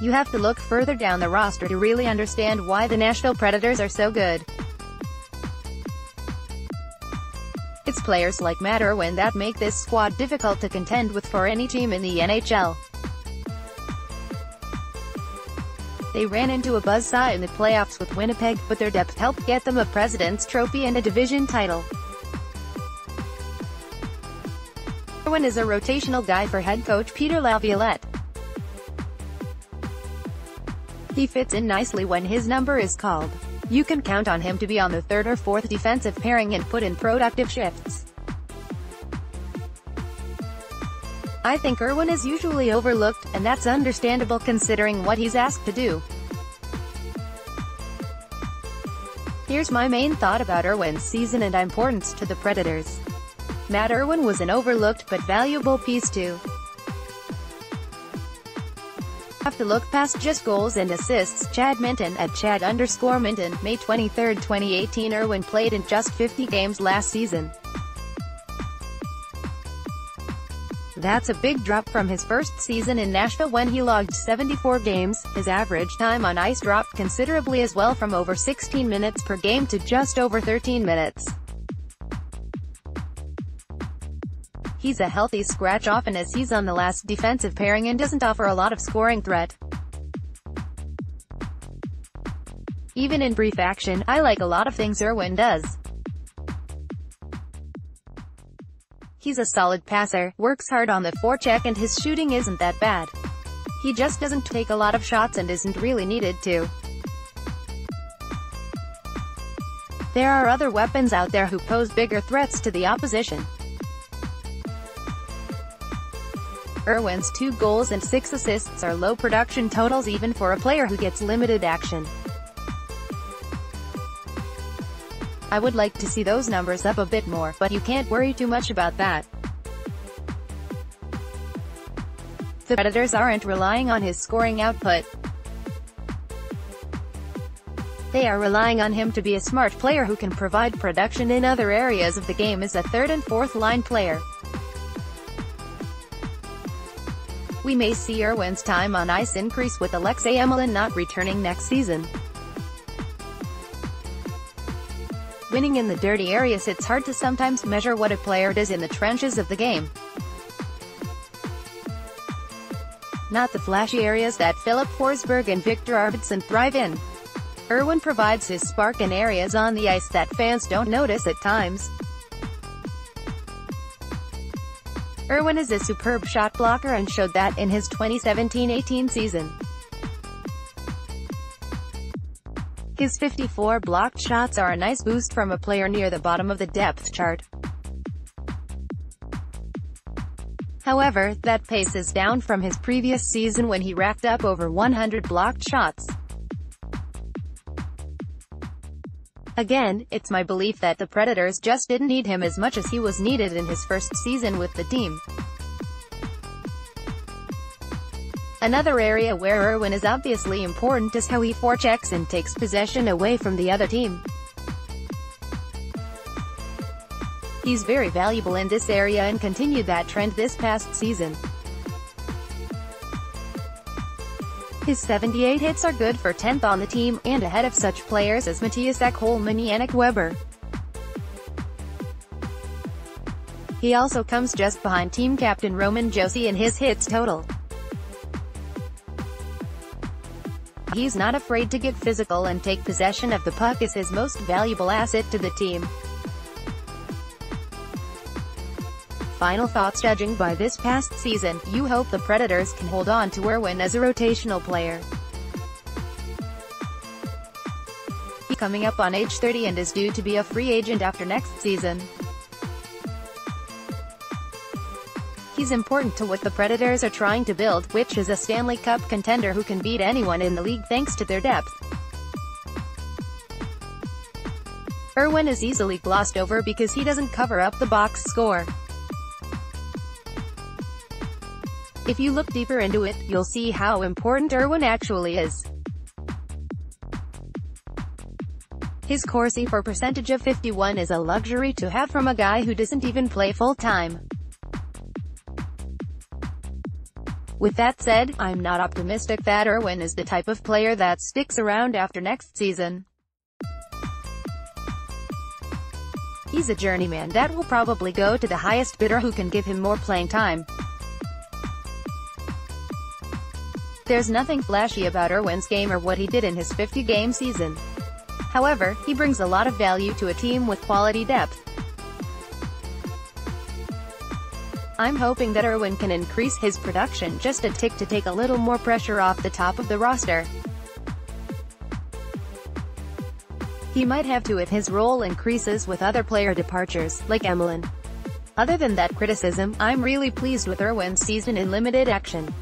You have to look further down the roster to really understand why the Nashville Predators are so good. It's players like Matt Irwin that make this squad difficult to contend with for any team in the NHL. They ran into a buzzsaw in the playoffs with Winnipeg, but their depth helped get them a President's Trophy and a division title. Irwin is a rotational guy for head coach Peter Laviolette. He fits in nicely when his number is called. You can count on him to be on the third or fourth defensive pairing and put in productive shifts. I think Irwin is usually overlooked, and that's understandable considering what he's asked to do. Here's my main thought about Irwin's season and importance to the Predators. Matt Irwin was an overlooked but valuable piece too. Have to look past just goals and assists. Chad Minton at @Chad_Minton, May 23, 2018. Irwin played in just 50 games last season. That's a big drop from his first season in Nashville when he logged 74 games. His average time on ice dropped considerably as well, from over 16 minutes per game to just over 13 minutes. He's a healthy scratch often as he's on the last defensive pairing and doesn't offer a lot of scoring threat. Even in brief action, I like a lot of things Irwin does. He's a solid passer, works hard on the forecheck, and his shooting isn't that bad. He just doesn't take a lot of shots and isn't really needed to. There are other weapons out there who pose bigger threats to the opposition. Irwin's 2 goals and 6 assists are low production totals even for a player who gets limited action. I would like to see those numbers up a bit more, but you can't worry too much about that. The Predators aren't relying on his scoring output. They are relying on him to be a smart player who can provide production in other areas of the game as a third and fourth line player. We may see Irwin's time on ice increase with Alexei Emelin not returning next season. Winning in the dirty areas, it's hard to sometimes measure what a player does in the trenches of the game. Not the flashy areas that Philip Forsberg and Victor Arvidsson thrive in. Irwin provides his spark in areas on the ice that fans don't notice at times. Irwin is a superb shot blocker and showed that in his 2017-18 season. His 54 blocked shots are a nice boost from a player near the bottom of the depth chart. However, that pace is down from his previous season when he racked up over 100 blocked shots. Again, it's my belief that the Predators just didn't need him as much as he was needed in his first season with the team. Another area where Irwin is obviously important is how he forechecks and takes possession away from the other team. He's very valuable in this area and continued that trend this past season. His 78 hits are good for 10th on the team, and ahead of such players as Mattias Ekholm and Yannick Weber. He also comes just behind team captain Roman Josi in his hits total. He's not afraid to get physical and take possession of the puck as his most valuable asset to the team. Final thoughts: judging by this past season, you hope the Predators can hold on to Irwin as a rotational player. He's coming up on age 30 and is due to be a free agent after next season. He's important to what the Predators are trying to build, which is a Stanley Cup contender who can beat anyone in the league thanks to their depth. Irwin is easily glossed over because he doesn't cover up the box score. If you look deeper into it, you'll see how important Irwin actually is. His Corsi for percentage of 51 is a luxury to have from a guy who doesn't even play full-time. With that said, I'm not optimistic that Irwin is the type of player that sticks around after next season. He's a journeyman that will probably go to the highest bidder who can give him more playing time. There's nothing flashy about Irwin's game or what he did in his 50-game season. However, he brings a lot of value to a team with quality depth. I'm hoping that Irwin can increase his production just a tick to take a little more pressure off the top of the roster. He might have to if his role increases with other player departures, like Emelin. Other than that criticism, I'm really pleased with Irwin's season in limited action.